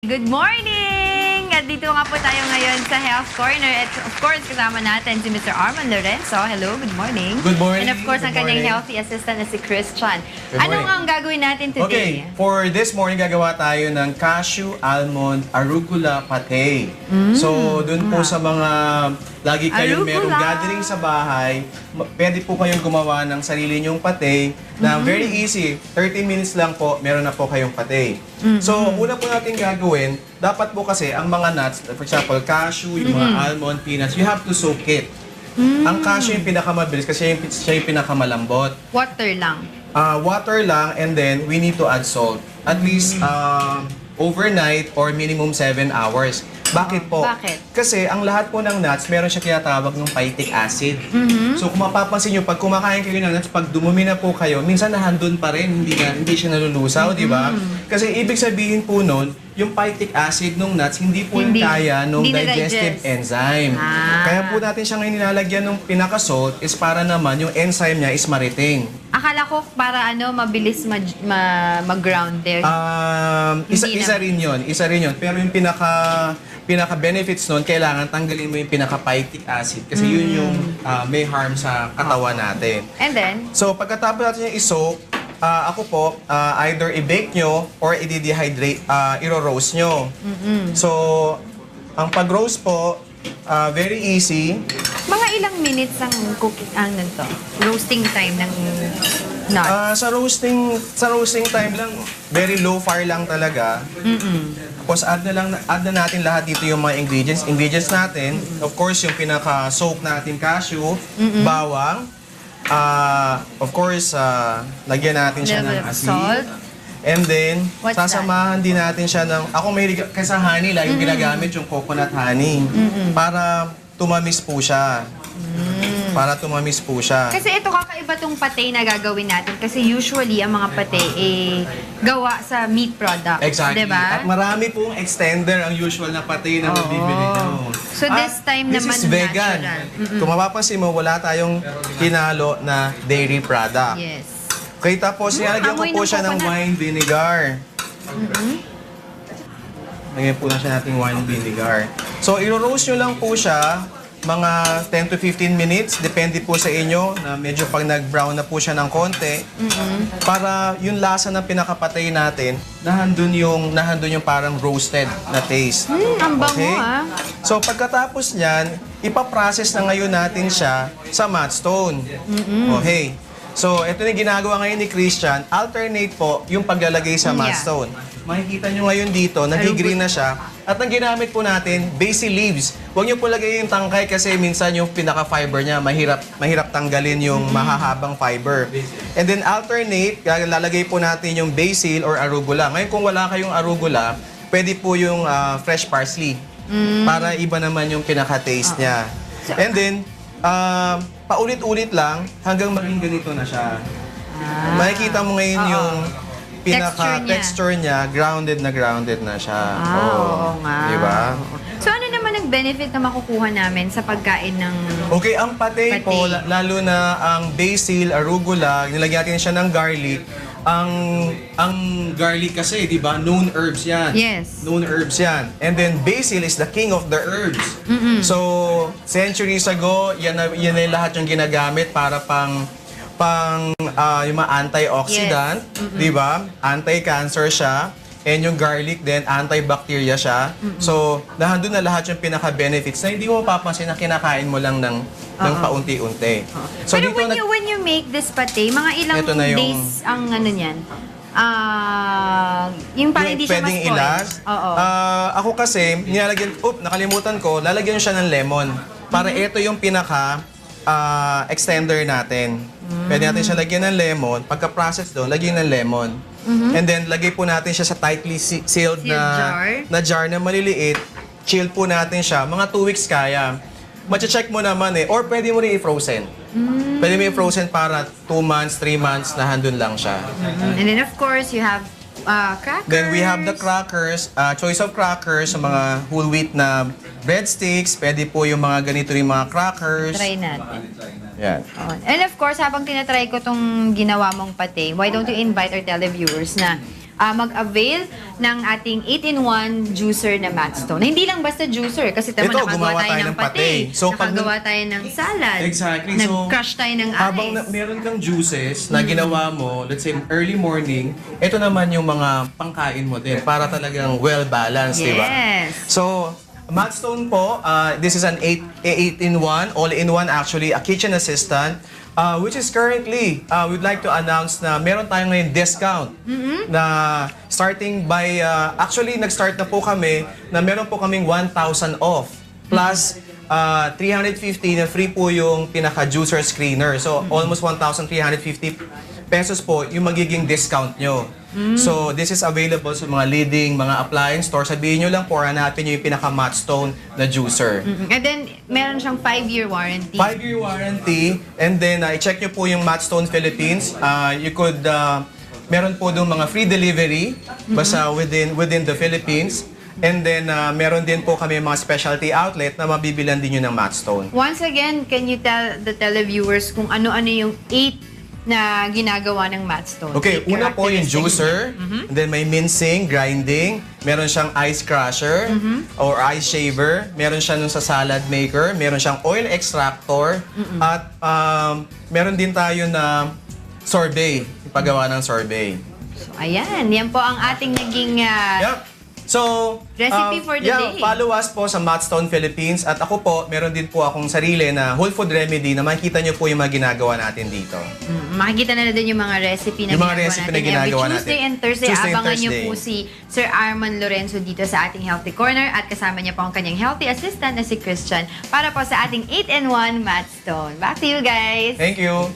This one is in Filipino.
Good morning! At dito nga po tayo ngayon sa Health Corner. At of course, kasama natin si Mr. Arman Lorenzo. Hello, good morning. Good morning. And of course, ang Good kanyang morning. healthy assistant na si Christian. Good Ano morning. nga ang gagawin natin Okay, today? for this morning, gagawa tayo ng cashew, almond, arugula pate. So, dun po sa mga lagi kayong merong Arugula. gathering sa bahay, pwede po kayong gumawa ng sarili nyong pate na very easy. 30 minutes lang po, meron na po kayong pate. So, una po natin gagawin, dapat po kasi ang mga nuts, for example, cashew, yung mga almond, peanuts, you have to soak it. Ang cashew yung pinakamabilis kasi siya yung pinakamalambot. Water lang. Water lang, and then we need to add salt. At least overnight or minimum 7 hours. Bakit po? Bakit? Kasi ang lahat po ng nuts, meron siya tinatawag ng phytic acid. So kung mapapansin nyo, pag kumakain kayo ng nuts, pag dumumi na po kayo, minsan nahandun pa rin, hindi siya nalulusaw, di ba? Kasi ibig sabihin po nun, yung phytic acid ng nuts, hindi po yung kaya ng hindi digestive na-digest. enzyme. Kaya po natin siya ngayon nilalagyan ng pinaka-salt is para naman yung enzyme niya is mariting. Akala ko para mabilis mag-ground there. Hindi Isa rin yun. Pero yung pinaka-benefits nun, kailangan tanggalin mo yung pinaka-phytic acid kasi yun yung may harm sa katawan natin. And then, So, pagkatapos natin yung isoak, ako po, either i-bake nyo or i-dehydrate, i-roast nyo. So, ang pag-roast po, very easy. mga ilang minutes ang cooking, roasting time ng nuts? Sa roasting time lang, very low fire lang talaga. Tapos add na natin lahat dito yung mga ingredients natin. Of course, yung pinaka-soak natin cashew, bawang. Of course, lagyan natin siya Little ng bit of asin. salt. And then, What's sasamahan din natin siya ng, ako mahilig, kasi sa honey lang, yung ginagamit yung coconut honey. Para tumamis po siya. Kasi ito kakaiba tong pate na gagawin natin kasi usually ang mga pate gawa sa meat product. Exactly. Diba? At marami pong extender ang usual na pati na mabibili nyo. So this time this naman is vegan. natural. Kung mapapansin mo, wala tayong hinalo na dairy product. Yes. Okay, tapos nilagyan ko amoy po ng siya ng coconut. wine vinegar. Lagyan po na siya nating wine vinegar. So, iro-roast nyo lang po siya mga 10 to 15 minutes. Depende po sa inyo na medyo pag nag-brown na po siya ng konti. Para yung lasa ng pinakapatay natin, nahandun yung parang roasted na taste. Ang bango Okay? So, So, pagkatapos niyan, ipaprocess na ngayon natin siya sa matte stone. Okay. So, ito na yung ginagawa ngayon ni Christian. Alternate po yung paglalagay sa matte stone. Makikita nyo ngayon dito, nag-green na siya. At ang ginamit po natin, basil leaves. Huwag nyo po lagay yung tangkay kasi minsan yung pinaka-fiber niya, mahirap tanggalin yung mahahabang fiber. And then alternate, lalagay po natin yung basil or arugula. Ngayon kung wala kayong arugula, pwede po yung fresh parsley. Para iba naman yung pinaka-taste niya. And then, paulit-ulit lang hanggang maging ganito na siya. Makikita mo ngayon yung pinaka-texture niya, grounded na siya. oo nga. Diba? So ano naman ang benefit na makukuha namin sa pagkain ng... Okay, ang pate po, Pate. lalo na ang basil, arugula, nilagyan natin siya ng garlic. Ang garlic kasi, di ba, known herbs yan. Yes. Known herbs yan. And then basil is the king of the herbs. So, centuries ago, yan na lahat yung ginagamit para yung mga antioxidant, di ba? Anti-cancer siya. And yung garlic din, antibacteria siya. So, nahandun na lahat yung pinaka-benefits na hindi mo mapapansin na kinakain mo lang ng paunti-unti. So, Pero dito when you make this pate, mga ilang Ito na yung- days ang ano niyan? Yung para hindi siya pwedeng ma-spoil. i-last. Oo. Ako kasi, nakalimutan ko, lalagyan siya ng lemon. Para ito yung pinaka extender natin. Pwede natin siya lagyan ng lemon. Pagka-process doon, lagyan ng lemon. And then, lagay po natin siya sa tightly sealed na jar na maliliit. Chill po natin siya. Mga 2 weeks kaya. Mache-check mo naman or pwede mo rin i-frozen. Pwede mo i-frozen para 2 months, 3 months na handun lang siya. And then of course, you have crackers. Then we have the crackers, choice of crackers, sa mga whole wheat na breadsticks. Pwede po yung mga ganito rin mga crackers. Try natin. Yan. And of course, habang tinatry ko tong ginawa mong pate, why don't you invite our televiewers na mag-avail ng ating 8-in-1 juicer na Matt Stone. Hindi lang basta juicer, kasi tama, Ito, nakagawa gumawa tayo ng pate, So, pag nakagawa tayo ng salad, Exactly. nag-crush tayo ng Habang ice. meron kang juices na ginawa mo, let's say early morning, ito naman yung mga pangkain mo din para talagang well-balanced, di ba? Yes. So, Matt Stone po, this is an 8-in-1, all-in-one actually, a kitchen assistant, which is currently, we'd like to announce na meron tayong ngayon discount na starting by, actually nag-start na po kami na meron po kaming 1,000 off plus 350 na free po yung pinaka-juicer screener. So, almost 1,350 pesos po yung magiging discount nyo. So, this is available sa mga leading mga appliance store. Sabihin nyo lang po, hanapin nyo yung pinaka-Matt Stone na juicer. And then, meron siyang 5-year warranty. 5-year warranty, and then i-check nyo po yung Matt Stone Philippines. You could, meron po doon mga free delivery basta within the Philippines. And then, meron din po kami mga specialty outlet na mabibilan din yun ng Matt Stone. Once again, can you tell the televiewers kung ano-ano yung 8 na ginagawa ng Matt Stone? Okay, Eight una po yung characteristics juicer, and then may mincing, grinding, meron siyang ice crusher or ice shaver, meron siya nun sa salad maker, meron siyang oil extractor, at meron din tayo na sorbet, yung paggawa ng sorbet. So, ayan. Yan po ang ating naging... Yep. So, Recipe for the day. follow us po sa Matt Stone Philippines, at ako po, meron din po akong sarili na whole food remedy na makikita nyo po yung mga ginagawa natin dito. Makikita na din yung mga recipe na Yung mga ginagawa recipe natin na ginagawa every Tuesday natin. and Thursday. Tuesday and Abangan nyo Thursday. po si Sir Arman Lorenzo dito sa ating Healthy Corner at kasama niya po ang kanyang healthy assistant na si Christian para po sa ating 8-in-1 Matt Stone. Back to you guys! Thank you.